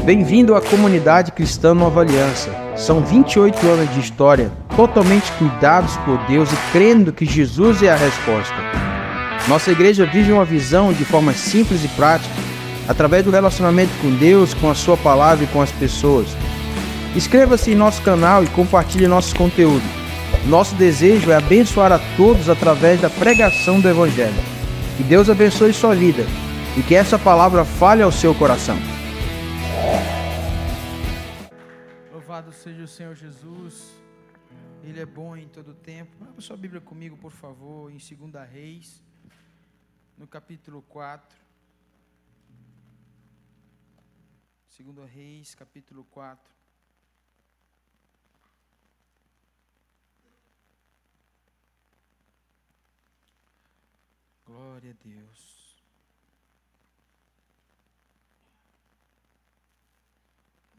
Bem-vindo à comunidade cristã Nova Aliança. São 28 anos de história, totalmente cuidados por Deus e crendo que Jesus é a resposta. Nossa igreja vive uma visão de forma simples e prática, através do relacionamento com Deus, com a sua palavra e com as pessoas. Inscreva-se em nosso canal e compartilhe nosso conteúdo. Nosso desejo é abençoar a todos através da pregação do Evangelho. Que Deus abençoe sua vida e que essa palavra fale ao seu coração. Louvado seja o Senhor Jesus, Ele é bom em todo tempo. Abra sua Bíblia comigo, por favor, em 2 Reis, no capítulo 4. 2 Reis, capítulo 4. Glória a Deus.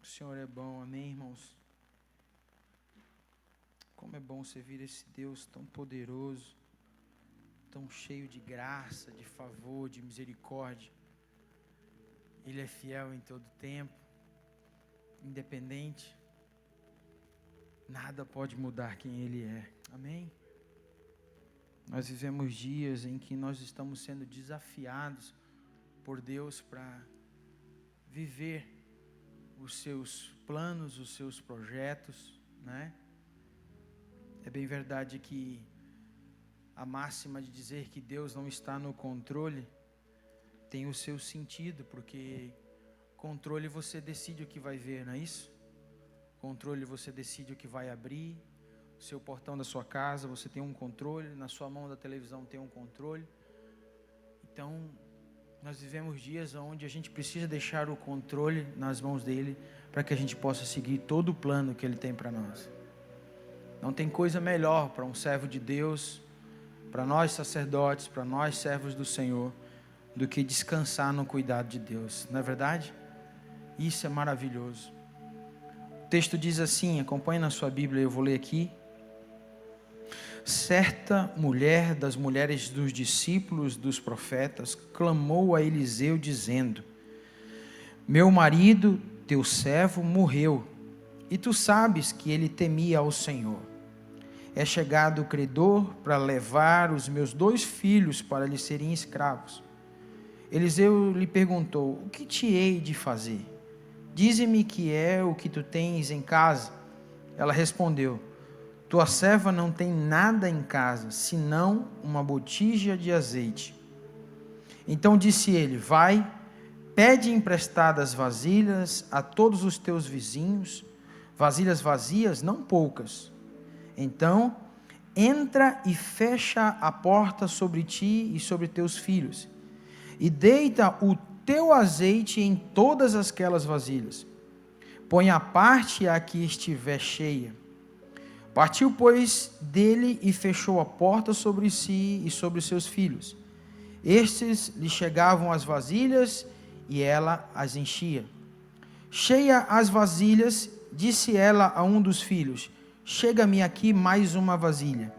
O Senhor é bom, amém, irmãos? Como é bom servir esse Deus tão poderoso, tão cheio de graça, de favor, de misericórdia. Ele é fiel em todo tempo, independente. Nada pode mudar quem Ele é, amém? Nós vivemos dias em que nós estamos sendo desafiados por Deus para viver os seus planos, os seus projetos, né? É bem verdade que a máxima de dizer que Deus não está no controle tem o seu sentido, porque controle você decide o que vai ver, não é isso? Controle você decide o que vai abrir, o seu portão da sua casa você tem um controle, na sua mão da televisão tem um controle. Então, nós vivemos dias onde a gente precisa deixar o controle nas mãos dele para que a gente possa seguir todo o plano que ele tem para nós. Não tem coisa melhor para um servo de Deus, para nós sacerdotes, para nós servos do Senhor, do que descansar no cuidado de Deus. Não é verdade? Isso é maravilhoso. O texto diz assim, acompanhe na sua Bíblia, eu vou ler aqui. Certa mulher das mulheres dos discípulos dos profetas clamou a Eliseu dizendo: meu marido, teu servo, morreu, e tu sabes que ele temia ao Senhor. É chegado o credor para levar os meus 2 filhos para lhe serem escravos. Eliseu lhe perguntou: o que te hei de fazer? Dize-me que é o que tu tens em casa. Ela respondeu: tua serva não tem nada em casa, senão uma botija de azeite. Então disse ele: vai, pede emprestadas vasilhas a todos os teus vizinhos, vasilhas vazias, não poucas. Então, entra e fecha a porta sobre ti e sobre teus filhos, e deita o teu azeite em todas aquelas vasilhas. Põe à parte a que estiver cheia. Partiu, pois, dele e fechou a porta sobre si e sobre seus filhos. Estes lhe chegavam as vasilhas e ela as enchia. Cheia as vasilhas, disse ela a um dos filhos: chega-me aqui mais uma vasilha.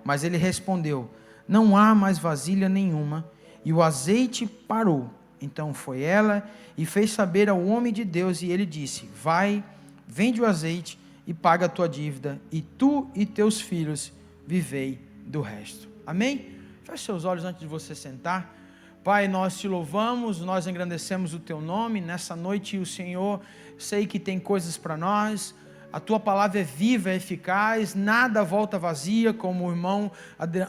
Mas ele respondeu: não há mais vasilha nenhuma. E o azeite parou. Então foi ela e fez saber ao homem de Deus, e ele disse: vai, vende o azeite e paga a tua dívida, e tu e teus filhos vivei do resto. Amém? Feche seus olhos antes de você sentar. Pai, nós te louvamos, nós engrandecemos o teu nome. Nessa noite o Senhor, sei que tem coisas para nós. A tua palavra é viva, é eficaz, nada volta vazia, como o irmão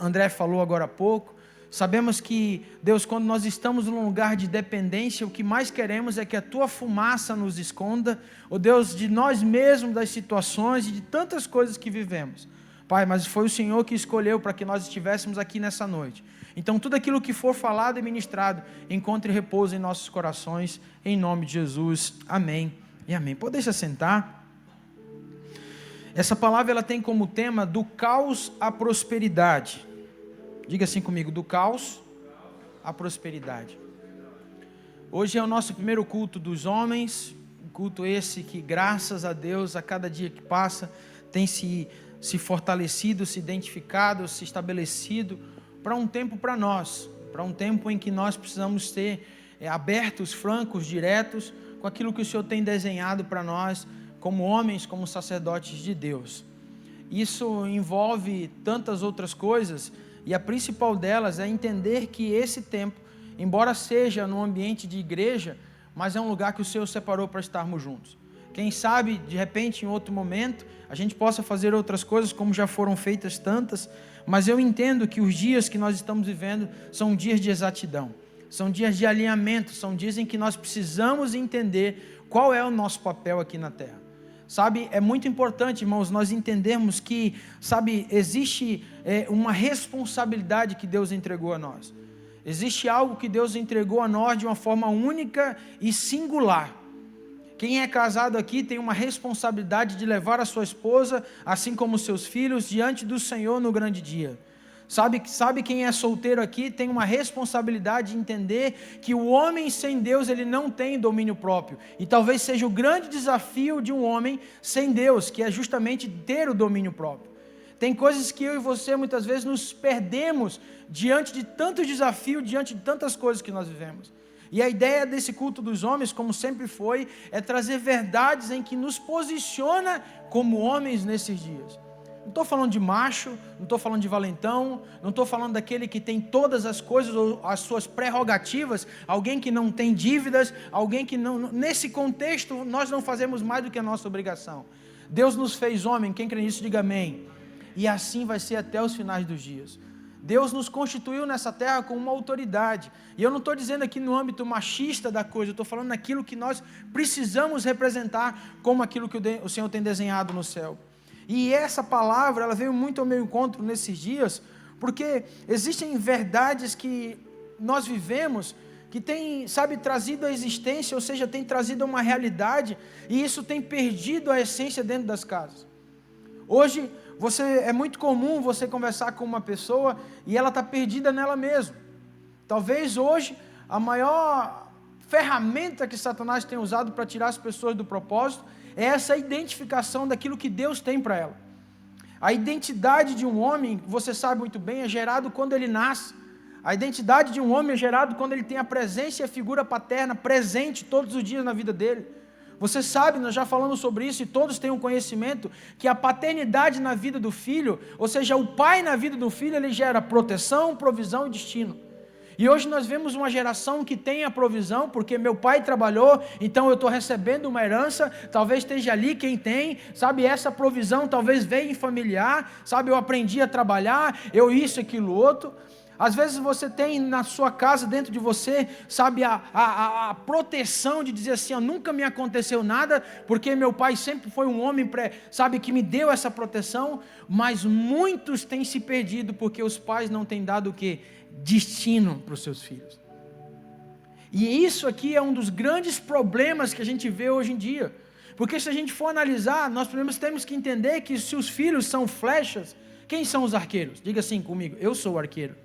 André falou agora há pouco. Sabemos que, Deus, quando nós estamos num lugar de dependência, o que mais queremos é que a tua fumaça nos esconda, ó Deus, de nós mesmos, das situações e de tantas coisas que vivemos. Pai, mas foi o Senhor que escolheu para que nós estivéssemos aqui nessa noite. Então, tudo aquilo que for falado e ministrado, encontre repouso em nossos corações, em nome de Jesus. Amém e amém. Pode se sentar. Essa palavra ela tem como tema do caos à prosperidade. Diga assim comigo: do caos à prosperidade. Hoje é o nosso primeiro culto dos homens, um culto esse que, graças a Deus, a cada dia que passa, tem se fortalecido, se identificado, se estabelecido para um tempo para nós, para um tempo em que nós precisamos ter abertos, francos, diretos, com aquilo que o Senhor tem desenhado para nós, como homens, como sacerdotes de Deus. Isso envolve tantas outras coisas, e a principal delas é entender que esse tempo, embora seja no ambiente de igreja, mas é um lugar que o Senhor separou para estarmos juntos. Quem sabe, de repente, em outro momento, a gente possa fazer outras coisas, como já foram feitas tantas, mas eu entendo que os dias que nós estamos vivendo são dias de exatidão, são dias de alinhamento, são dias em que nós precisamos entender qual é o nosso papel aqui na terra. Sabe, é muito importante, irmãos, nós entendermos que, sabe, existe uma responsabilidade que Deus entregou a nós. Existe algo que Deus entregou a nós de uma forma única e singular. Quem é casado aqui tem uma responsabilidade de levar a sua esposa, assim como seus filhos, diante do Senhor no grande dia. Sabe quem é solteiro aqui tem uma responsabilidade de entender que o homem sem Deus, ele não tem domínio próprio. E talvez seja o grande desafio de um homem sem Deus, que é justamente ter o domínio próprio. Tem coisas que eu e você muitas vezes nos perdemos diante de tantos desafios, diante de tantas coisas que nós vivemos. E a ideia desse culto dos homens, como sempre foi, é trazer verdades em que nos posiciona como homens nesses dias. Não estou falando de macho, não estou falando de valentão, não estou falando daquele que tem todas as coisas, ou as suas prerrogativas, alguém que não tem dívidas, alguém que não... Nesse contexto, nós não fazemos mais do que a nossa obrigação. Deus nos fez homem, quem crê nisso, diga amém. E assim vai ser até os finais dos dias. Deus nos constituiu nessa terra com uma autoridade. E eu não estou dizendo aqui no âmbito machista da coisa, eu estou falando naquilo que nós precisamos representar como aquilo que o Senhor tem desenhado no céu. E essa palavra, ela veio muito ao meu encontro nesses dias, porque existem verdades que nós vivemos, que tem, sabe, trazido à existência, ou seja, tem trazido uma realidade, e isso tem perdido a essência dentro das casas. Hoje, é muito comum você conversar com uma pessoa e ela está perdida nela mesma. Talvez hoje a maior ferramenta que Satanás tem usado para tirar as pessoas do propósito é essa identificação daquilo que Deus tem para ela. A identidade de um homem, você sabe muito bem, é gerado quando ele nasce. A identidade de um homem é gerado quando ele tem a presença e a figura paterna presente todos os dias na vida dele. Você sabe, nós já falamos sobre isso e todos têm um conhecimento que a paternidade na vida do filho, ou seja, o pai na vida do filho, ele gera proteção, provisão e destino. E hoje nós vemos uma geração que tem a provisão, porque meu pai trabalhou, então eu estou recebendo uma herança, talvez esteja ali quem tem, sabe, essa provisão talvez veio em familiar, sabe, eu aprendi a trabalhar, eu isso, aquilo, outro. Às vezes você tem na sua casa, dentro de você, sabe, a proteção de dizer assim, nunca me aconteceu nada, porque meu pai sempre foi um homem, sabe, que me deu essa proteção, mas muitos têm se perdido porque os pais não têm dado o quê? Destino para os seus filhos. E isso aqui é um dos grandes problemas que a gente vê hoje em dia, porque se a gente for analisar, nós primeiro temos que entender que se os filhos são flechas, quem são os arqueiros? Diga assim comigo, eu sou o arqueiro.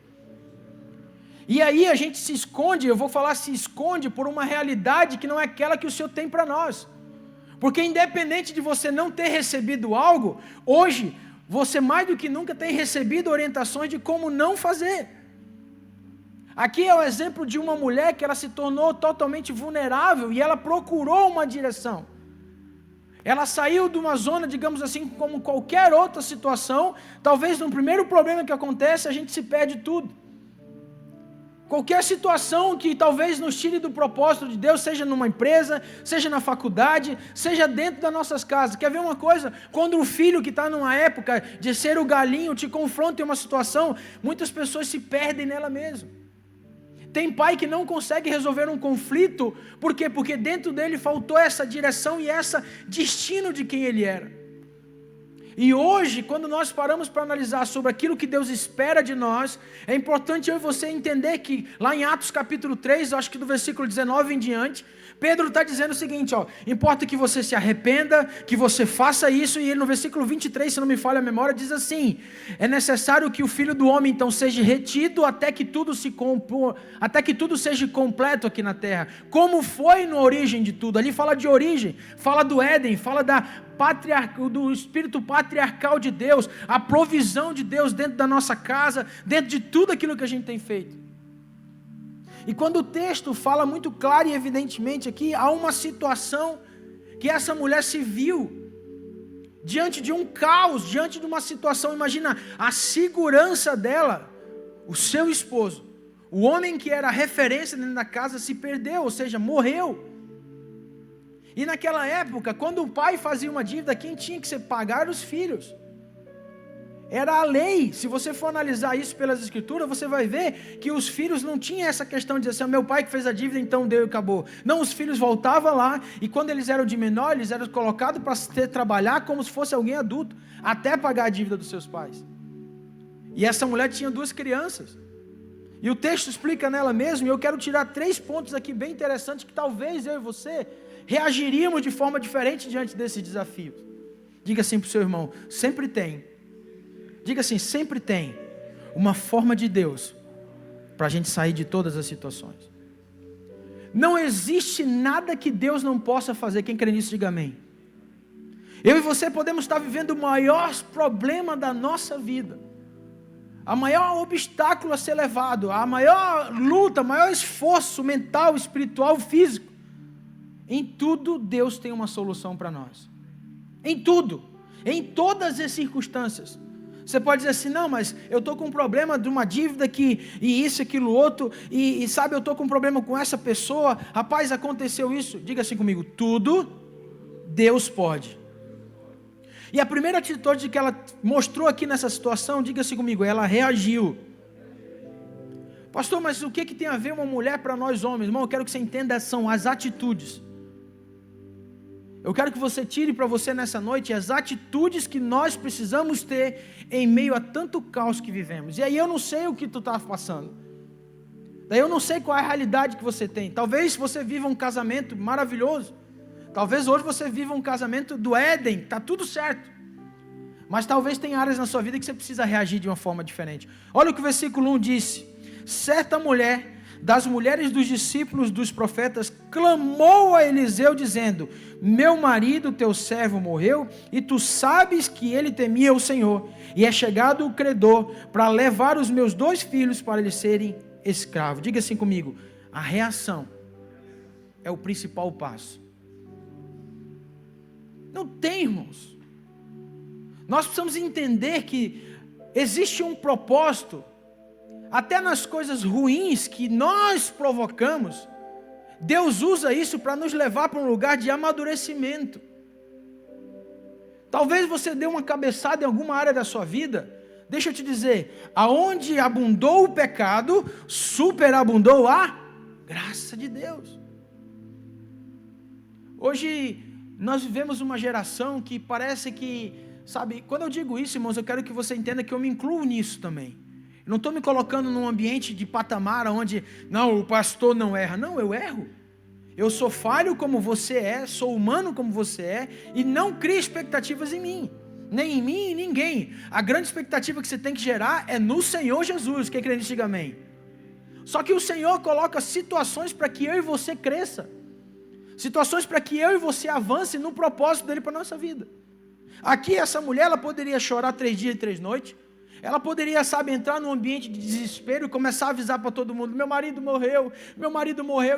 E aí a gente se esconde, eu vou falar se esconde por uma realidade que não é aquela que o Senhor tem para nós. Porque independente de você não ter recebido algo, hoje você mais do que nunca tem recebido orientações de como não fazer. Aqui é o exemplo de uma mulher que ela se tornou totalmente vulnerável e ela procurou uma direção. Ela saiu de uma zona, digamos assim, como qualquer outra situação. Talvez no primeiro problema que acontece a gente se perde tudo. Qualquer situação que talvez nos tire do propósito de Deus, seja numa empresa, seja na faculdade, seja dentro das nossas casas. Quer ver uma coisa? Quando o filho que está numa época de ser o galinho te confronta em uma situação, muitas pessoas se perdem nela mesma. Tem pai que não consegue resolver um conflito, por quê? Porque dentro dele faltou essa direção e esse destino de quem ele era. E hoje, quando nós paramos para analisar sobre aquilo que Deus espera de nós, é importante eu e você entender que lá em Atos capítulo 3, acho que do versículo 19 em diante, Pedro está dizendo o seguinte, importa que você se arrependa, que você faça isso, e ele no versículo 23, se não me falha a memória, diz assim, é necessário que o Filho do Homem então seja retido até que tudo seja completo aqui na terra, como foi na origem de tudo. Ali fala de origem, fala do Éden, fala do espírito patriarcal de Deus, a provisão de Deus dentro da nossa casa, dentro de tudo aquilo que a gente tem feito. E quando o texto fala muito claro e evidentemente aqui, há uma situação que essa mulher se viu diante de um caos, diante de uma situação. Imagina a segurança dela, o seu esposo, o homem que era a referência dentro da casa, se perdeu, ou seja, morreu. E naquela época, quando o pai fazia uma dívida, quem tinha que pagar eram os filhos. Era a lei. Se você for analisar isso pelas escrituras, você vai ver que os filhos não tinham essa questão de dizer assim, meu pai que fez a dívida, então deu e acabou. Não, os filhos voltavam lá, e quando eles eram de menor, eles eram colocados para trabalhar como se fosse alguém adulto, até pagar a dívida dos seus pais. E essa mulher tinha 2 crianças. E o texto explica nela mesmo, e eu quero tirar 3 pontos aqui bem interessantes, que talvez eu e você reagiríamos de forma diferente diante desses desafios. Diga assim para o seu irmão, sempre tem. Diga assim, sempre tem uma forma de Deus para a gente sair de todas as situações. Não existe nada que Deus não possa fazer. Quem crê nisso, diga amém. Eu e você podemos estar vivendo o maior problema da nossa vida, a maior obstáculo a ser levado, a maior luta, o maior esforço mental, espiritual, físico. Em tudo Deus tem uma solução para nós. Em tudo, em todas as circunstâncias. Você pode dizer assim, não, mas eu estou com um problema de uma dívida e isso, aquilo, outro, e sabe, eu estou com um problema com essa pessoa, rapaz, aconteceu isso. Diga assim comigo, tudo Deus pode. E a primeira atitude que ela mostrou aqui nessa situação, diga assim comigo, ela reagiu. Pastor, mas o que tem a ver uma mulher para nós homens? Irmão, eu quero que você entenda, são as atitudes. Eu quero que você tire para você nessa noite as atitudes que nós precisamos ter em meio a tanto caos que vivemos. E aí eu não sei o que tu está passando. Daí eu não sei qual é a realidade que você tem. Talvez você viva um casamento maravilhoso. Talvez hoje você viva um casamento do Éden, está tudo certo. Mas talvez tenha áreas na sua vida que você precisa reagir de uma forma diferente. Olha o que o versículo 1 disse. Certa mulher das mulheres dos discípulos dos profetas, clamou a Eliseu dizendo, meu marido, teu servo, morreu, e tu sabes que ele temia o Senhor, e é chegado o credor para levar os meus 2 filhos para eles serem escravos. Diga assim comigo, a reação é o principal passo. Não tem, irmãos. Nós precisamos entender que existe um propósito. Até nas coisas ruins que nós provocamos, Deus usa isso para nos levar para um lugar de amadurecimento. Talvez você dê uma cabeçada em alguma área da sua vida. Deixa eu te dizer, aonde abundou o pecado, superabundou a graça de Deus. Hoje nós vivemos uma geração que parece que, sabe, quando eu digo isso, irmãos, eu quero que você entenda que eu me incluo nisso também. Eu não estou me colocando num ambiente de patamar onde, não, o pastor não erra. Não, eu erro. Eu sou falho como você é, sou humano como você é, e não crie expectativas em mim. Nem em mim e ninguém. A grande expectativa que você tem que gerar é no Senhor Jesus. Quem crê nisso, diga amém. Só que o Senhor coloca situações para que eu e você cresça. Situações para que eu e você avance no propósito dele para a nossa vida. Aqui essa mulher, ela poderia chorar 3 dias e 3 noites. Ela poderia, sabe, entrar num ambiente de desespero e começar a avisar para todo mundo, meu marido morreu,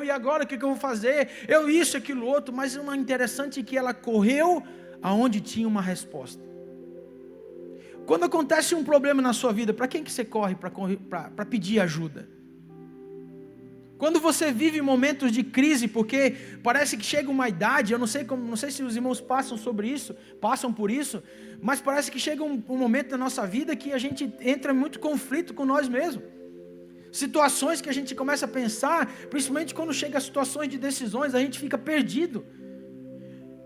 e agora o que eu vou fazer? Eu isso, aquilo, outro. Mas o interessante é que ela correu aonde tinha uma resposta. Quando acontece um problema na sua vida, para quem que você corre para pedir ajuda? Quando você vive momentos de crise, porque parece que chega uma idade, eu não sei se os irmãos passam por isso, mas parece que chega um momento na nossa vida que a gente entra em muito conflito com nós mesmos. Situações que a gente começa a pensar, principalmente quando chega a situações de decisões, a gente fica perdido.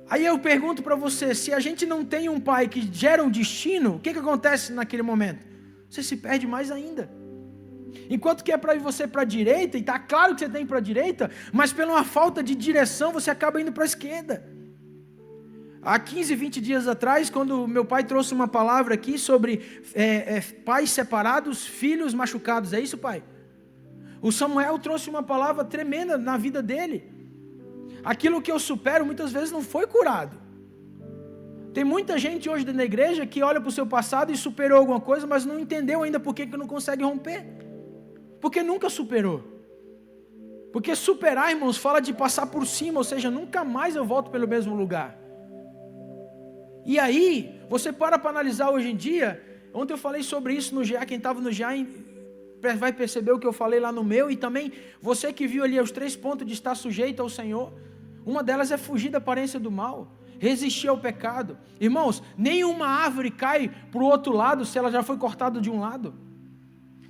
Aí eu pergunto para você, se a gente não tem um pai que gera um destino, o que acontece naquele momento? Você se perde mais ainda. Enquanto que é para ir você para a direita, e está claro que você tem para a direita, mas pela uma falta de direção você acaba indo para a esquerda. Há 15, 20 dias atrás, quando meu pai trouxe uma palavra aqui sobre pais separados, filhos machucados, é isso, pai? O Samuel trouxe uma palavra tremenda na vida dele. Aquilo que eu supero muitas vezes não foi curado. Tem muita gente hoje dentro da igreja que olha para o seu passado e superou alguma coisa, mas não entendeu ainda por que não consegue romper. Porque nunca superou. Porque superar, irmãos, fala de passar por cima, ou seja, nunca mais eu volto pelo mesmo lugar. E aí, você para analisar hoje em dia, ontem eu falei sobre isso no GA, quem estava no GA vai perceber o que eu falei lá no meu, e também você que viu ali os 3 pontos de estar sujeito ao Senhor, uma delas é fugir da aparência do mal, resistir ao pecado. Irmãos, nenhuma árvore cai para o outro lado se ela já foi cortada de um lado.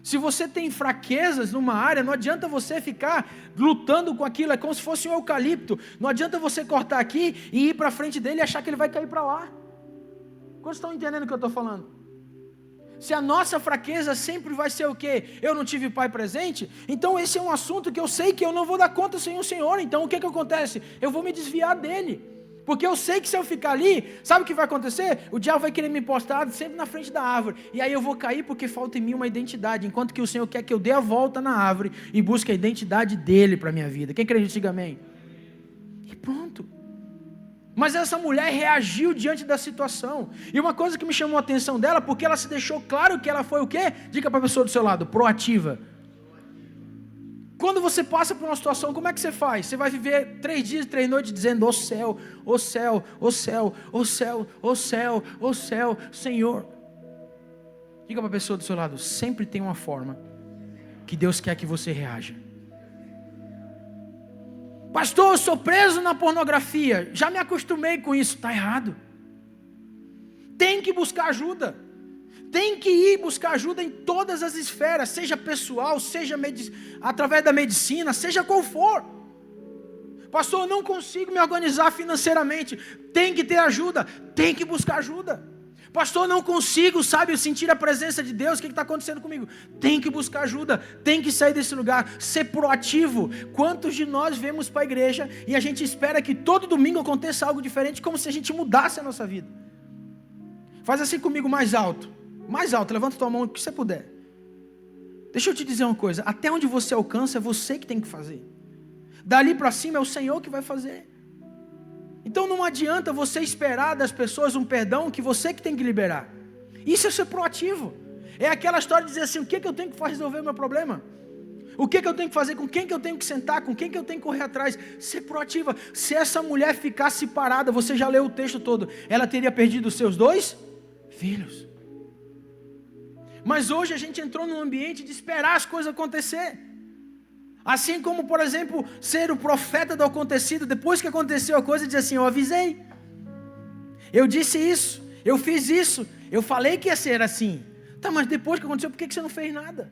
Se você tem fraquezas numa área, não adianta você ficar lutando com aquilo, é como se fosse um eucalipto. Não adianta você cortar aqui e ir para frente dele e achar que ele vai cair para lá. Quantos estão entendendo o que eu estou falando? Se a nossa fraqueza sempre vai ser o quê? Eu não tive pai presente? Então esse é um assunto que eu sei que eu não vou dar conta sem o Senhor. Então o que acontece? Eu vou me desviar dele. Porque eu sei que se eu ficar ali, sabe o que vai acontecer? O diabo vai querer me postar sempre na frente da árvore. E aí eu vou cair porque falta em mim uma identidade. Enquanto que o Senhor quer que eu dê a volta na árvore e busque a identidade dele para a minha vida. Quem acredita, diga amém. E pronto. Mas essa mulher reagiu diante da situação. E uma coisa que me chamou a atenção dela, porque ela se deixou claro que ela foi o quê? Diga para a pessoa do seu lado, proativa. Quando você passa por uma situação, como é que você faz? Você vai viver 3 dias e 3 noites dizendo, ó céu, ó céu, ó céu, ó céu, ó céu, ó céu, Senhor. Diga para a pessoa do seu lado, sempre tem uma forma que Deus quer que você reaja. Pastor, eu sou preso na pornografia, já me acostumei com isso, está errado. Tem que buscar ajuda. Tem que ir buscar ajuda em todas as esferas, seja pessoal, seja através da medicina, seja qual for. Pastor, eu não consigo me organizar financeiramente. Tem que ter ajuda, tem que buscar ajuda. Pastor, eu não consigo, sentir a presença de Deus, o que está acontecendo comigo? Tem que buscar ajuda, tem que sair desse lugar, ser proativo. Quantos de nós vemos para a igreja e a gente espera que todo domingo aconteça algo diferente, como se a gente mudasse a nossa vida? Faz assim comigo mais alto. Mais alto, levanta tua mão o que você puder. Deixa eu te dizer uma coisa, até onde você alcança é você que tem que fazer. Dali para cima é o Senhor que vai fazer. Então não adianta você esperar das pessoas um perdão que você que tem que liberar. Isso é ser proativo. É aquela história de dizer assim, o que eu tenho que fazer para resolver o meu problema? O que eu tenho que fazer? Com quem que eu tenho que sentar? Com quem que eu tenho que correr atrás? Ser proativa. Se essa mulher ficasse parada, você já leu o texto todo, ela teria perdido os seus 2 filhos. Mas hoje a gente entrou num ambiente de esperar as coisas acontecer. Assim como, por exemplo, ser o profeta do acontecido, depois que aconteceu a coisa, dizer assim, eu avisei. Eu disse isso, eu fiz isso, eu falei que ia ser assim. Tá, mas depois que aconteceu, por que você não fez nada?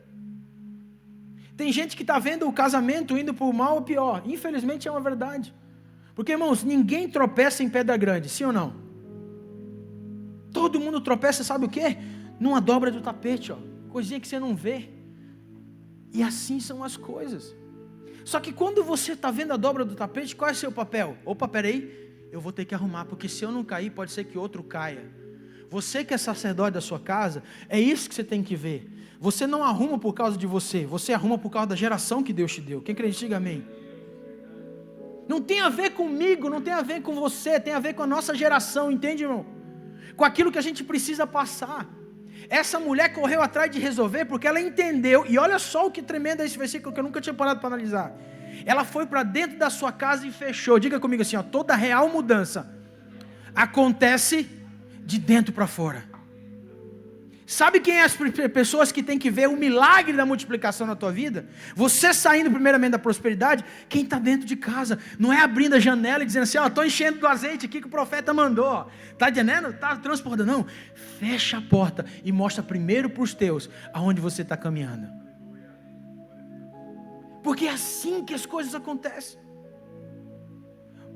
Tem gente que está vendo o casamento indo para o mal ou pior. Infelizmente é uma verdade. Porque, irmãos, ninguém tropeça em pedra grande, sim ou não? Todo mundo tropeça, sabe o quê? Numa dobra do tapete, coisinha que você não vê. E assim são as coisas. Só que quando você está vendo a dobra do tapete, qual é o seu papel? Opa, peraí, eu vou ter que arrumar, porque se eu não cair, pode ser que outro caia. Você que é sacerdote da sua casa, é isso que você tem que ver. Você não arruma por causa de você, você arruma por causa da geração que Deus te deu. Quem acredita, diga amém. Não tem a ver comigo, não tem a ver com você, tem a ver com a nossa geração, entende, irmão? Com aquilo que a gente precisa passar. Essa mulher correu atrás de resolver porque ela entendeu, e olha só o que tremendo é esse versículo que eu nunca tinha parado para analisar. Ela foi para dentro da sua casa e fechou. Diga comigo assim, toda real mudança acontece de dentro para fora. Sabe quem é as pessoas que têm que ver o milagre da multiplicação na tua vida? Você saindo primeiramente da prosperidade, quem está dentro de casa. Não é abrindo a janela e dizendo assim, estou enchendo do azeite aqui que o profeta mandou. Está entendendo? Está transportando. Não, fecha a porta e mostra primeiro para os teus aonde você está caminhando. Porque é assim que as coisas acontecem.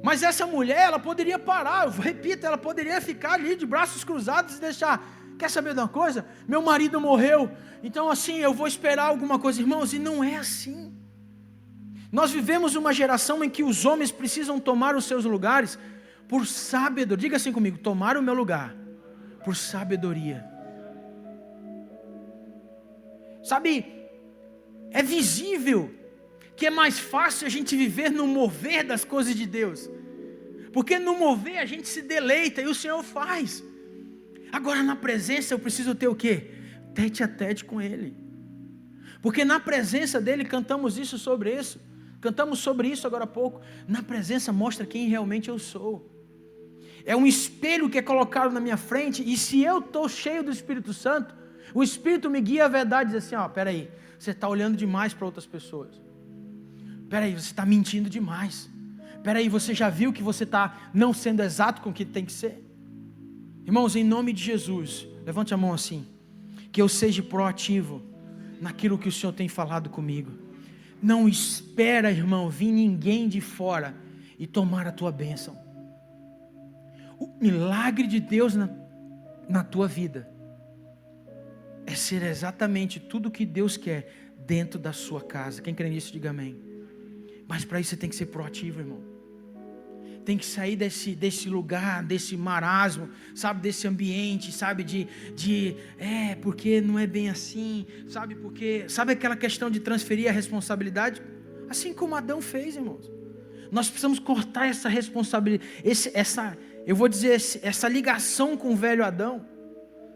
Mas essa mulher, ela poderia parar, eu repito, ela poderia ficar ali de braços cruzados e deixar... Quer saber de uma coisa? Meu marido morreu, então assim, eu vou esperar alguma coisa. Irmãos, e não é assim. Nós vivemos uma geração em que os homens precisam tomar os seus lugares por sabedoria. Diga assim comigo, tomar o meu lugar por sabedoria. Sabe, é visível que é mais fácil a gente viver no mover das coisas de Deus. Porque no mover a gente se deleita e o Senhor faz. Agora na presença eu preciso ter o quê? Tete a tete com Ele. Porque na presença dEle cantamos isso sobre isso. cantamos sobre isso agora há pouco. Na presença mostra quem realmente eu sou. É um espelho que é colocado na minha frente, e se eu estou cheio do Espírito Santo, o Espírito me guia à verdade, diz assim, peraí, você está olhando demais para outras pessoas. Peraí, você está mentindo demais. Peraí, você já viu que você está não sendo exato com o que tem que ser? Irmãos, em nome de Jesus, levante a mão assim, que eu seja proativo naquilo que o Senhor tem falado comigo. Não espera, irmão, vir ninguém de fora e tomar a tua bênção. O milagre de Deus na tua vida é ser exatamente tudo o que Deus quer dentro da sua casa. Quem crê nisso, diga amém. Mas para isso você tem que ser proativo, irmão. Tem que sair desse lugar, desse marasmo, sabe, desse ambiente, sabe, porque não é bem assim, sabe, porque, sabe aquela questão de transferir a responsabilidade? Assim como Adão fez, irmãos. Nós precisamos cortar essa responsabilidade, essa ligação com o velho Adão.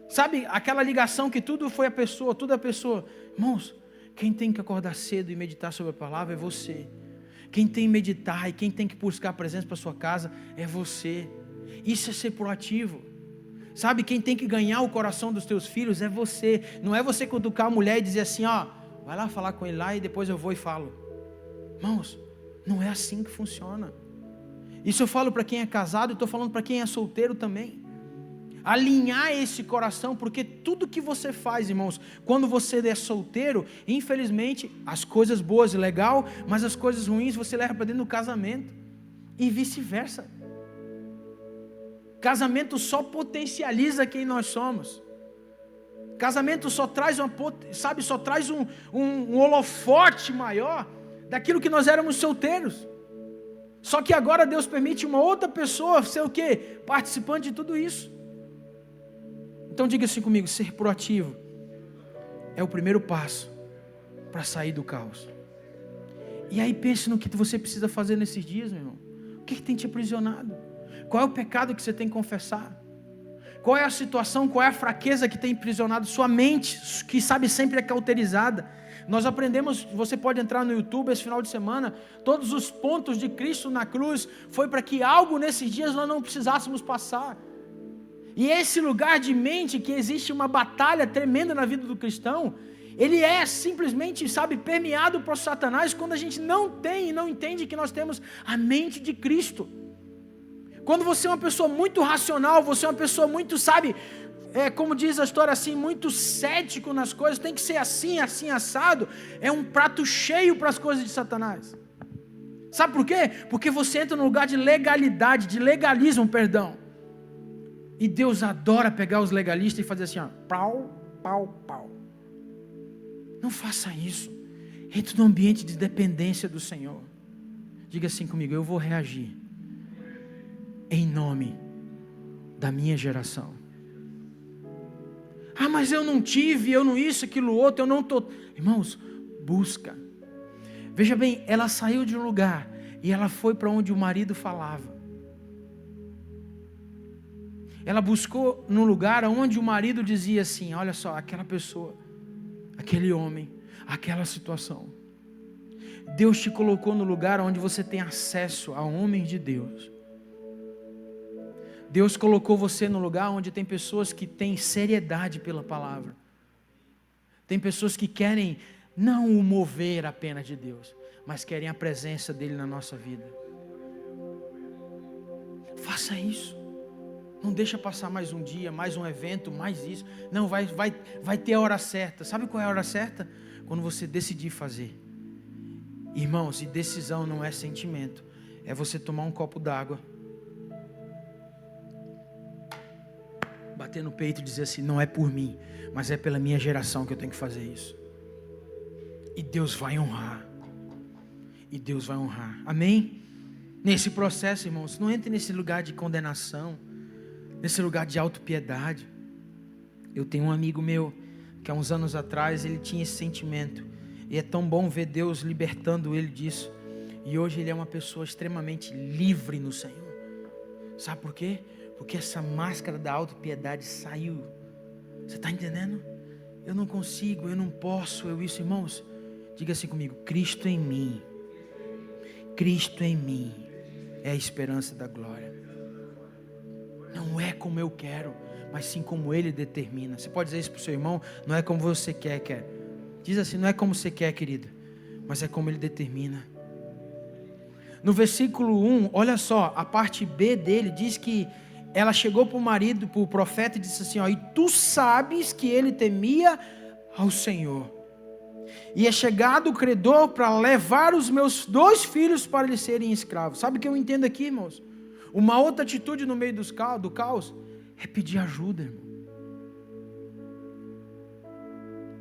Sabe, aquela ligação que tudo foi a pessoa, tudo é a pessoa. Irmãos, quem tem que acordar cedo e meditar sobre a palavra é você. Quem tem que meditar e quem tem que buscar a presença para sua casa é você. Isso é ser proativo. Sabe, quem tem que ganhar o coração dos teus filhos é você. Não é você cutucar a mulher e dizer assim, vai lá falar com ele lá e depois eu vou e falo. Irmãos, não é assim que funciona. Isso eu falo para quem é casado e estou falando para quem é solteiro também. Alinhar esse coração, porque tudo que você faz, irmãos, quando você é solteiro, infelizmente, as coisas boas e legal, mas as coisas ruins você leva para dentro do casamento, e vice-versa. Casamento só potencializa quem nós somos. Casamento só traz um holofote maior daquilo que nós éramos solteiros. Só que agora Deus permite uma outra pessoa ser o quê? Participante de tudo isso. Então diga assim comigo, ser proativo é o primeiro passo para sair do caos. E aí pense no que você precisa fazer nesses dias, meu irmão. O que tem te aprisionado? Qual é o pecado que você tem que confessar? Qual é a situação, qual é a fraqueza que tem aprisionado sua mente, que sabe sempre é cauterizada? Nós aprendemos, você pode entrar no YouTube esse final de semana, todos os pontos de Cristo na cruz, foi para que algo nesses dias nós não precisássemos passar. E esse lugar de mente, que existe uma batalha tremenda na vida do cristão, ele é simplesmente, permeado por Satanás, quando a gente não tem e não entende que nós temos a mente de Cristo. Quando você é uma pessoa muito racional, você é uma pessoa muito, como diz a história assim, muito cético nas coisas, tem que ser assim, assim, assado, é um prato cheio para as coisas de Satanás. Sabe por quê? Porque você entra num lugar de legalidade, de legalismo, perdão. E Deus adora pegar os legalistas e fazer assim, pau, pau, pau. Não faça isso. Entre num ambiente de dependência do Senhor. Diga assim comigo, eu vou reagir em nome da minha geração. Mas eu não tive, eu não isso, aquilo outro, eu não estou. Irmãos, busca. Veja bem, ela saiu de um lugar e ela foi para onde o marido falava. Ela buscou no lugar onde o marido dizia assim, olha só, aquela pessoa, aquele homem, aquela situação. Deus te colocou no lugar onde você tem acesso a homens de Deus. Deus colocou você no lugar onde tem pessoas que têm seriedade pela palavra. Tem pessoas que querem não o mover apenas de Deus, mas querem a presença dEle na nossa vida. Faça isso. Não deixa passar mais um dia, mais um evento, mais isso. Não, vai ter a hora certa. Sabe qual é a hora certa? Quando você decidir fazer. Irmãos, e decisão não é sentimento. É você tomar um copo d'água, bater no peito e dizer assim, não é por mim, mas é pela minha geração que eu tenho que fazer isso. E Deus vai honrar. E Deus vai honrar. Amém? Nesse processo, irmãos, não entre nesse lugar de condenação, nesse lugar de autopiedade. Eu tenho um amigo meu, que há uns anos atrás, ele tinha esse sentimento. E é tão bom ver Deus libertando ele disso. E hoje ele é uma pessoa extremamente livre no Senhor. Sabe por quê? Porque essa máscara da autopiedade saiu. Você está entendendo? Eu não consigo, eu não posso, eu isso. Irmãos, diga assim comigo, Cristo em mim Cristo em mim é a esperança da glória. Não é como eu quero, mas sim como Ele determina. Você pode dizer isso para o seu irmão? Não é como você quer. Diz assim, não é como você quer, querido, mas é como Ele determina. No versículo 1, olha só, a parte B dele diz que ela chegou para o marido, para o profeta, e disse assim, ó, e tu sabes que ele temia ao Senhor. E é chegado o credor para levar os meus 2 filhos para eles serem escravos. Sabe o que eu entendo aqui, irmãos? Uma outra atitude no meio do caos é pedir ajuda, irmão.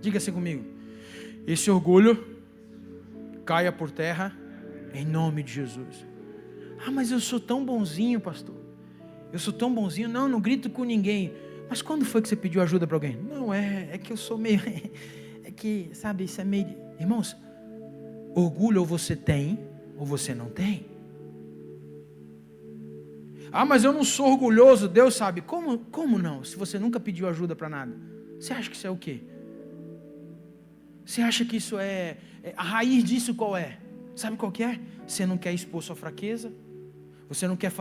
Diga assim comigo. Esse orgulho caia por terra em nome de Jesus. Ah, mas eu sou tão bonzinho, pastor. Eu sou tão bonzinho. Não grito com ninguém. Mas quando foi que você pediu ajuda para alguém? Não, é que eu sou meio... É que, sabe, isso é meio... Irmãos, orgulho ou você tem, ou você não tem. Ah, mas eu não sou orgulhoso, Deus sabe. Como não? Se você nunca pediu ajuda para nada. Você acha que isso é o quê? Você acha que isso é... A raiz disso qual é? Sabe qual que é? Você não quer expor sua fraqueza. Você não quer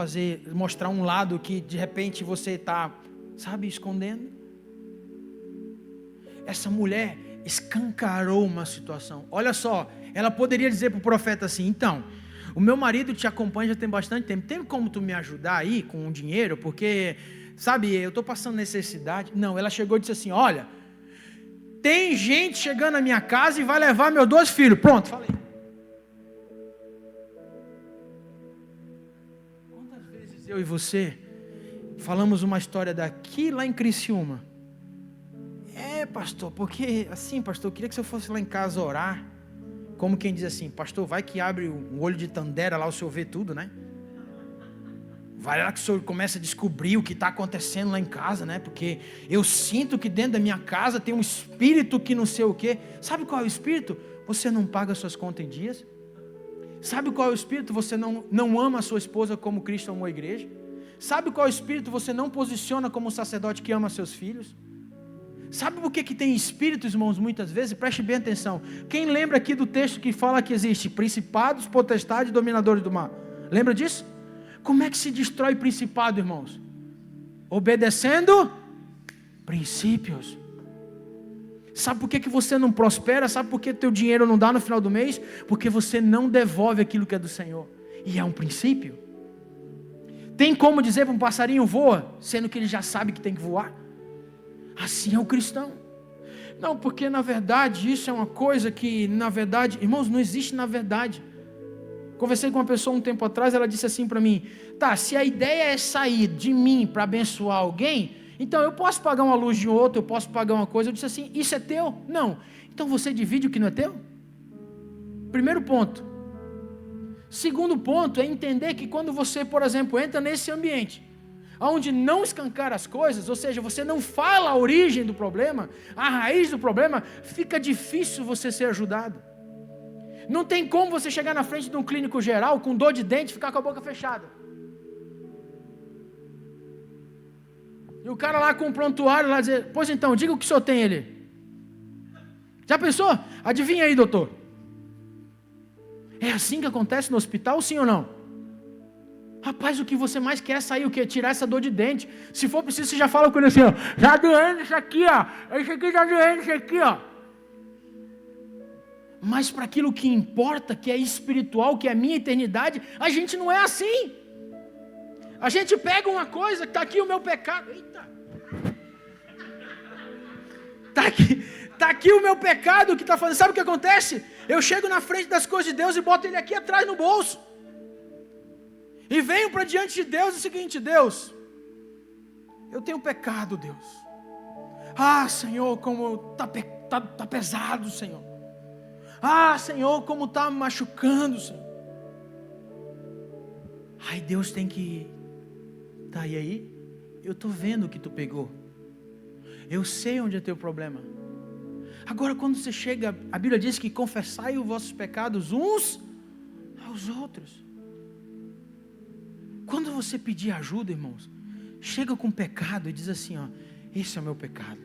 mostrar um lado que de repente você está, sabe, escondendo. Essa mulher escancarou uma situação. Olha só, ela poderia dizer para o profeta assim, então, o meu marido te acompanha já tem bastante tempo, tem como tu me ajudar aí com o dinheiro, porque, sabe, eu estou passando necessidade. Não, ela chegou e disse assim, olha, tem gente chegando na minha casa e vai levar meus 2 filhos, pronto, falei. Quantas vezes eu e você falamos uma história daqui lá em Criciúma? Pastor, porque assim, pastor, eu queria que você fosse lá em casa orar. Como quem diz assim, pastor, vai que abre um olho de Tandera lá, o senhor vê tudo, né? Vai lá que o senhor começa a descobrir o que está acontecendo lá em casa, né? Porque eu sinto que dentro da minha casa tem um espírito que não sei o quê. Sabe qual é o espírito? Você não paga suas contas em dias. Sabe qual é o espírito? Você não ama a sua esposa como Cristo amou a igreja. Sabe qual é o espírito? Você não posiciona como um sacerdote que ama seus filhos. Sabe por que tem espíritos, irmãos, muitas vezes? Preste bem atenção. Quem lembra aqui do texto que fala que existe principados, potestades e dominadores do mar? Lembra disso? Como é que se destrói principado, irmãos? Obedecendo princípios. Sabe por que você não prospera? Sabe por que teu dinheiro não dá no final do mês? Porque você não devolve aquilo que é do Senhor. E é um princípio. Tem como dizer para um passarinho voa, sendo que ele já sabe que tem que voar? Assim é o cristão. Não, porque na verdade isso é uma coisa que, na verdade, irmãos, não existe na verdade. Conversei com uma pessoa um tempo atrás, ela disse assim para mim, tá, se a ideia é sair de mim para abençoar alguém, então eu posso pagar uma luz de outro, eu posso pagar uma coisa. Eu disse assim, isso é teu? Não. Então você divide o que não é teu? Primeiro ponto. Segundo ponto é entender que quando você, por exemplo, entra nesse ambiente, onde não escancara as coisas, ou seja, você não fala a origem do problema, a raiz do problema, fica difícil você ser ajudado. Não tem como você chegar na frente de um clínico geral com dor de dente e ficar com a boca fechada. E o cara lá com um prontuário lá dizer, pois então, diga o que o senhor tem ali. Já pensou? Adivinha aí, doutor. É assim que acontece no hospital, sim ou não? Rapaz, o que você mais quer é sair, o quê? Tirar essa dor de dente. Se for preciso, você já fala com ele assim, ó. Já doendo isso aqui, ó. Isso aqui tá doendo isso aqui, ó. Mas para aquilo que importa, que é espiritual, que é a minha eternidade, a gente não é assim. A gente pega uma coisa, que está aqui o meu pecado. Eita. Está aqui o meu pecado que está fazendo. Sabe o que acontece? Eu chego na frente das coisas de Deus e boto ele aqui atrás no bolso. E venho para diante de Deus o seguinte, Deus, eu tenho pecado, Deus. Ah, Senhor, como tá pesado, Senhor. Ah, Senhor, como está me machucando, Senhor. Aí Deus tem que... Tá, e aí? Eu estou vendo o que tu pegou. Eu sei onde é teu problema. Agora quando você chega, a Bíblia diz que confessai os vossos pecados uns aos outros. Quando você pedir ajuda, irmãos, chega com pecado e diz assim, ó, esse é o meu pecado.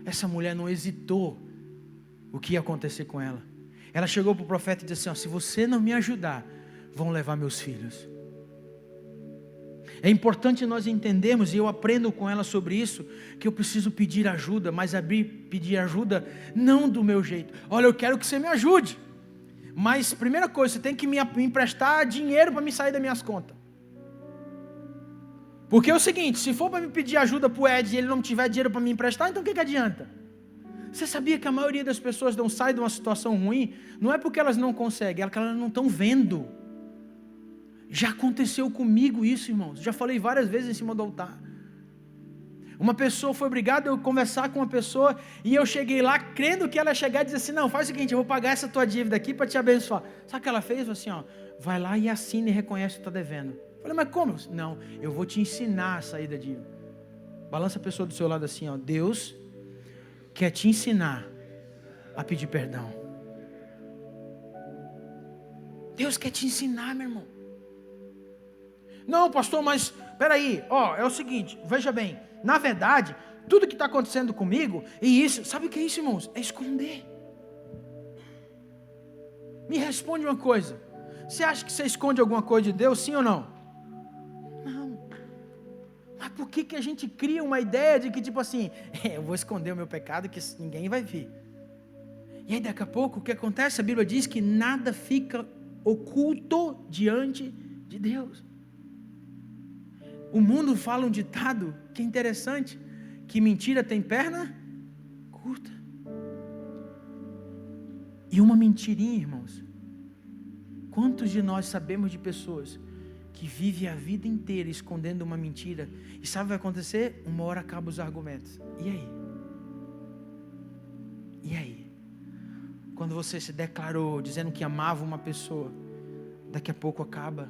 Essa mulher não hesitou o que ia acontecer com ela. Ela chegou para o profeta e disse assim, ó, se você não me ajudar, vão levar meus filhos. É importante nós entendermos, e eu aprendo com ela sobre isso, que eu preciso pedir ajuda, mas pedir ajuda não do meu jeito. Olha, eu quero que você me ajude, mas primeira coisa, você tem que me emprestar dinheiro para me sair das minhas contas. Porque é o seguinte, se for para me pedir ajuda para o Ed e ele não tiver dinheiro para me emprestar, então o que adianta? Você sabia que a maioria das pessoas não sai de uma situação ruim, não é porque elas não conseguem, é porque elas não estão vendo. Já aconteceu comigo isso, irmãos. Já falei várias vezes em cima do altar. Uma pessoa foi obrigada a eu conversar com uma pessoa, e eu cheguei lá crendo que ela ia chegar e dizer assim, não, faz o seguinte, eu vou pagar essa tua dívida aqui para te abençoar. Sabe o que ela fez? Assim, ó, vai lá e assina e reconhece que está devendo. Eu falei, mas como? Não, eu vou te ensinar a sair da dívida. Balança a pessoa do seu lado assim, ó, Deus quer te ensinar a pedir perdão. Deus quer te ensinar, meu irmão. Não, pastor, mas peraí, ó, é o seguinte, veja bem, na verdade, tudo que está acontecendo comigo, e isso, sabe o que é isso, irmãos? É esconder. Me responde uma coisa, você acha que você esconde alguma coisa de Deus, sim ou não? Não. Mas por que a gente cria uma ideia de que tipo assim, eu vou esconder o meu pecado que ninguém vai ver? E aí daqui a pouco, o que acontece? A Bíblia diz que nada fica oculto diante de Deus. O mundo fala um ditado que é interessante, que mentira tem perna curta. E uma mentirinha, irmãos. Quantos de nós sabemos de pessoas que vivem a vida inteira escondendo uma mentira, e sabe o que vai acontecer? Uma hora acaba os argumentos. E aí? E aí? Quando você se declarou dizendo que amava uma pessoa, daqui a pouco acaba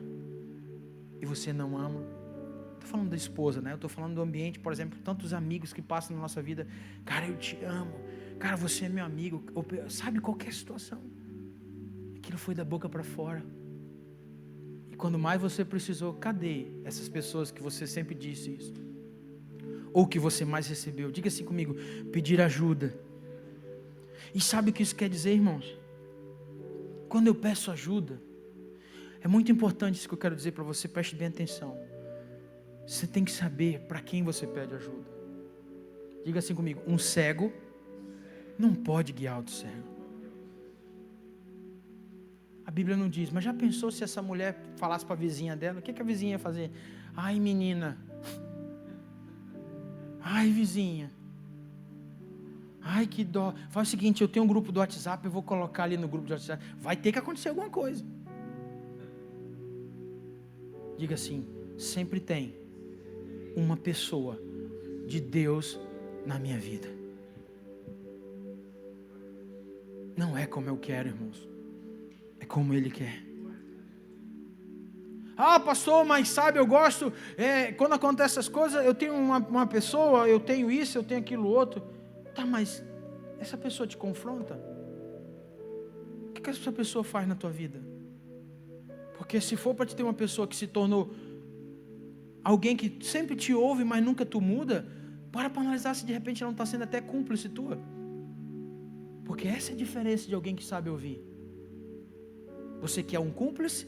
e você não ama. Estou falando da esposa, né? Eu estou falando do ambiente, por exemplo, tantos amigos que passam na nossa vida. Cara, eu te amo. Cara, você é meu amigo. Sabe, qualquer situação. Aquilo foi da boca para fora. E quando mais você precisou, cadê essas pessoas que você sempre disse isso? Ou que você mais recebeu? Diga assim comigo, pedir ajuda. E sabe o que isso quer dizer, irmãos? Quando eu peço ajuda, é muito importante isso que eu quero dizer para você, preste bem atenção. Você tem que saber para quem você pede ajuda. Diga assim comigo, um cego não pode guiar outro cego. A Bíblia não diz, mas já pensou se essa mulher falasse para a vizinha dela, o que a vizinha ia fazer? Ai, menina. Ai, vizinha. Ai, que dó. Faz o seguinte, eu tenho um grupo do WhatsApp, eu vou colocar ali no grupo do WhatsApp. Vai ter que acontecer alguma coisa. Diga assim, sempre tem uma pessoa de Deus na minha vida. Não é como eu quero, irmãos. É como Ele quer. Ah, pastor, mas sabe, eu gosto, quando acontece essas coisas, eu tenho uma pessoa, eu tenho isso, eu tenho aquilo outro. Tá, mas essa pessoa te confronta? O que essa pessoa faz na tua vida? Porque se for para te ter uma pessoa que se tornou alguém que sempre te ouve, mas nunca tu muda, para analisar se de repente ela não está sendo até cúmplice tua. Porque essa é a diferença de alguém que sabe ouvir. Você quer um cúmplice?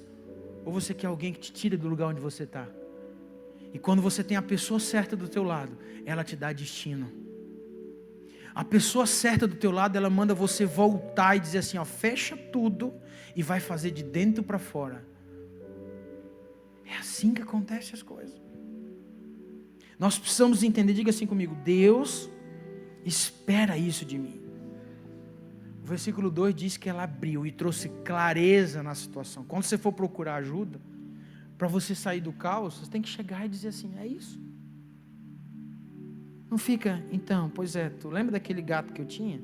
Ou você quer alguém que te tire do lugar onde você está? E quando você tem a pessoa certa do teu lado, ela te dá destino. A pessoa certa do teu lado, ela manda você voltar e dizer assim, ó, fecha tudo e vai fazer de dentro para fora. É assim que acontecem as coisas. Nós precisamos entender, diga assim comigo, Deus espera isso de mim. O versículo 2 diz que ela abriu e trouxe clareza na situação. Quando você for procurar ajuda, para você sair do caos, você tem que chegar e dizer assim, é isso. Não fica, então, pois é, tu lembra daquele gato que eu tinha?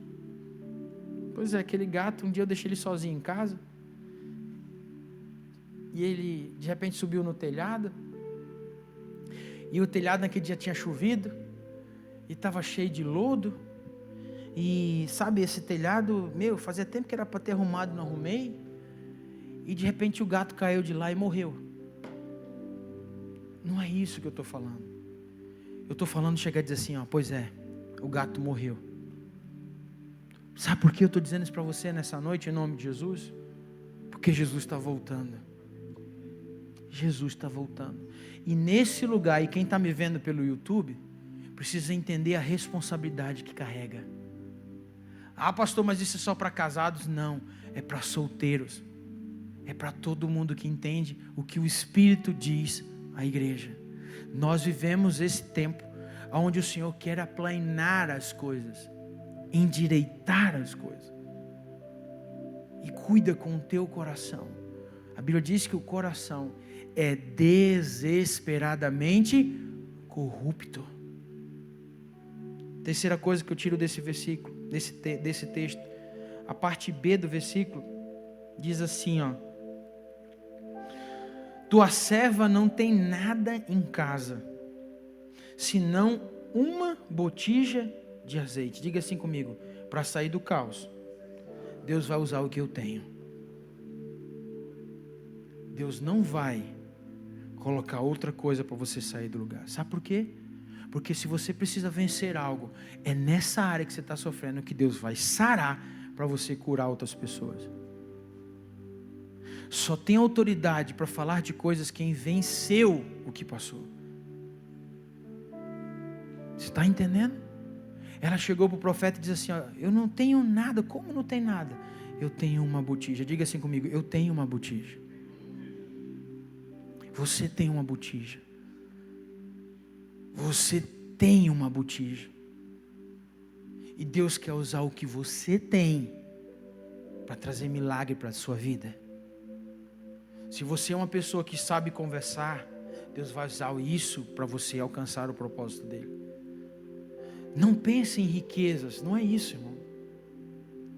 Pois é, aquele gato, um dia eu deixei ele sozinho em casa, e ele de repente subiu no telhado, e o telhado naquele dia tinha chovido, e estava cheio de lodo, e sabe, esse telhado, fazia tempo que era para ter arrumado, não arrumei, e de repente o gato caiu de lá e morreu. Não é isso que eu estou falando. Eu estou falando de chegar e dizer assim, ó, pois é, o gato morreu. Sabe por que eu estou dizendo isso para você nessa noite, em nome de Jesus? Porque Jesus está voltando. Jesus está voltando. E nesse lugar, e quem está me vendo pelo YouTube, precisa entender a responsabilidade que carrega. Ah, pastor, mas isso é só para casados? Não, é para solteiros. É para todo mundo que entende o que o Espírito diz à igreja. Nós vivemos esse tempo onde o Senhor quer aplanar as coisas, endireitar as coisas. E cuida com o teu coração. A Bíblia diz que o coração é desesperadamente corrupto. Terceira coisa que eu tiro desse versículo, desse texto, a parte B do versículo, diz assim, ó: tua serva não tem nada em casa, senão uma botija de azeite. Diga assim comigo: para sair do caos, Deus vai usar o que eu tenho. Deus não vai colocar outra coisa para você sair do lugar. Sabe por quê? Porque se você precisa vencer algo, é nessa área que você está sofrendo que Deus vai sarar para você curar outras pessoas. Só tem autoridade para falar de coisas quem venceu o que passou. Você está entendendo? Ela chegou para o profeta e disse assim, ó, eu não tenho nada. Como não tem nada? Eu tenho uma botija. Diga assim comigo: eu tenho uma botija. Você tem uma botija. Você tem uma botija. E Deus quer usar o que você tem para trazer milagre para a sua vida. Se você é uma pessoa que sabe conversar, Deus vai usar isso para você alcançar o propósito dele. Não pense em riquezas, não é isso, irmão.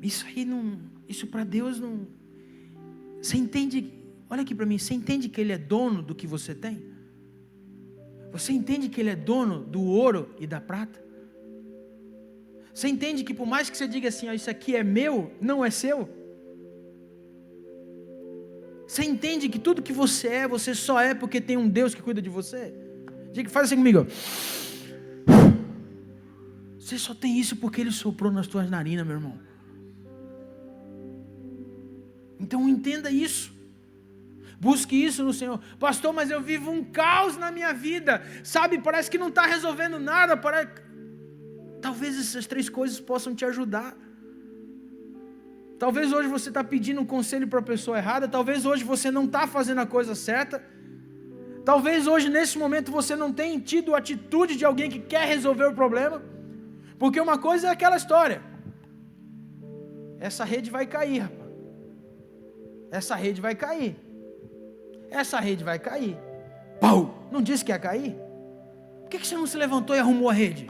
Isso aí não, isso para Deus não. Você entende? Olha aqui para mim, você entende que ele é dono do que você tem? Você entende que ele é dono do ouro e da prata? Você entende que por mais que você diga assim, ó, isso aqui é meu, não é seu? Você entende que tudo que você só é porque tem um Deus que cuida de você? Diga, faz assim comigo. Você só tem isso porque Ele soprou nas tuas narinas, meu irmão. Então entenda isso. Busque isso no Senhor. Pastor, mas eu vivo um caos na minha vida. Sabe, parece que não está resolvendo nada. Talvez essas 3 coisas possam te ajudar. Talvez hoje você está pedindo um conselho para a pessoa errada. Talvez hoje você não está fazendo a coisa certa. Talvez hoje, nesse momento, você não tenha tido a atitude de alguém que quer resolver o problema. Porque uma coisa é aquela história. Essa rede vai cair, rapaz. Essa rede vai cair. Essa rede vai cair. Pau! Não disse que ia cair? Por que você não se levantou e arrumou a rede?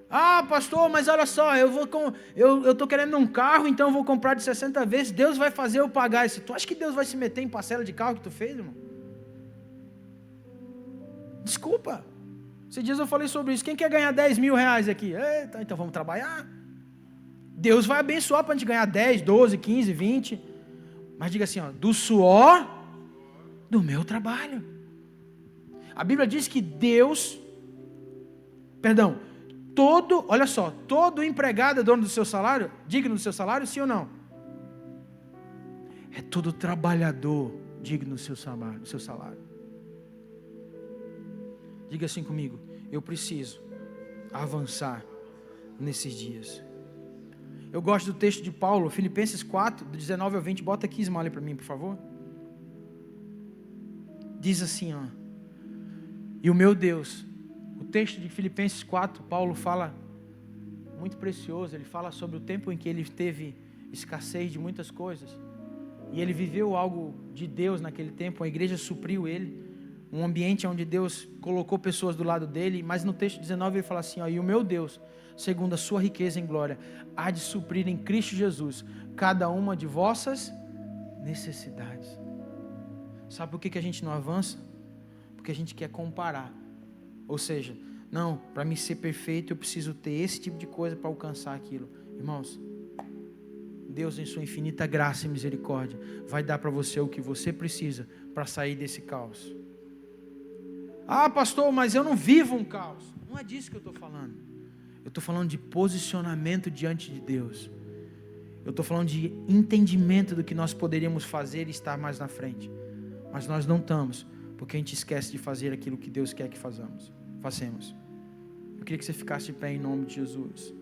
Ah, pastor, mas olha só, eu estou querendo um carro, então eu vou comprar de 60 vezes, Deus vai fazer eu pagar isso. Tu acha que Deus vai se meter em parcela de carro que tu fez, irmão? Desculpa. Esses dias eu falei sobre isso. Quem quer ganhar 10 mil reais aqui? Eita, então vamos trabalhar. Deus vai abençoar para a gente ganhar 10, 12, 15, 20. Mas diga assim, ó, do suor do meu trabalho. A Bíblia diz que olha só, todo empregado é dono do seu salário, digno do seu salário, sim ou não? É todo trabalhador digno do seu salário. Diga assim comigo: eu preciso avançar nesses dias. Eu gosto do texto de Paulo, Filipenses 4, do 19 ao 20, bota aqui, Ismael, para mim, por favor. Diz assim, ó, e o meu Deus, o texto de Filipenses 4, Paulo fala, muito precioso, ele fala sobre o tempo em que ele teve escassez de muitas coisas, e ele viveu algo de Deus naquele tempo, a igreja supriu ele, um ambiente onde Deus colocou pessoas do lado dele, mas no texto 19 ele fala assim, ó, e o meu Deus, segundo a sua riqueza em glória, há de suprir em Cristo Jesus, cada uma de vossas necessidades. Sabe por que a gente não avança? Porque a gente quer comparar. Ou seja, não, para mim ser perfeito eu preciso ter esse tipo de coisa para alcançar aquilo. Irmãos, Deus em sua infinita graça e misericórdia vai dar para você o que você precisa para sair desse caos. Ah, pastor, mas eu não vivo um caos. Não é disso que eu estou falando. Eu estou falando de posicionamento diante de Deus. Eu estou falando de entendimento do que nós poderíamos fazer e estar mais na frente. Mas nós não estamos, porque a gente esquece de fazer aquilo que Deus quer que façamos. Eu queria que você ficasse de pé em nome de Jesus.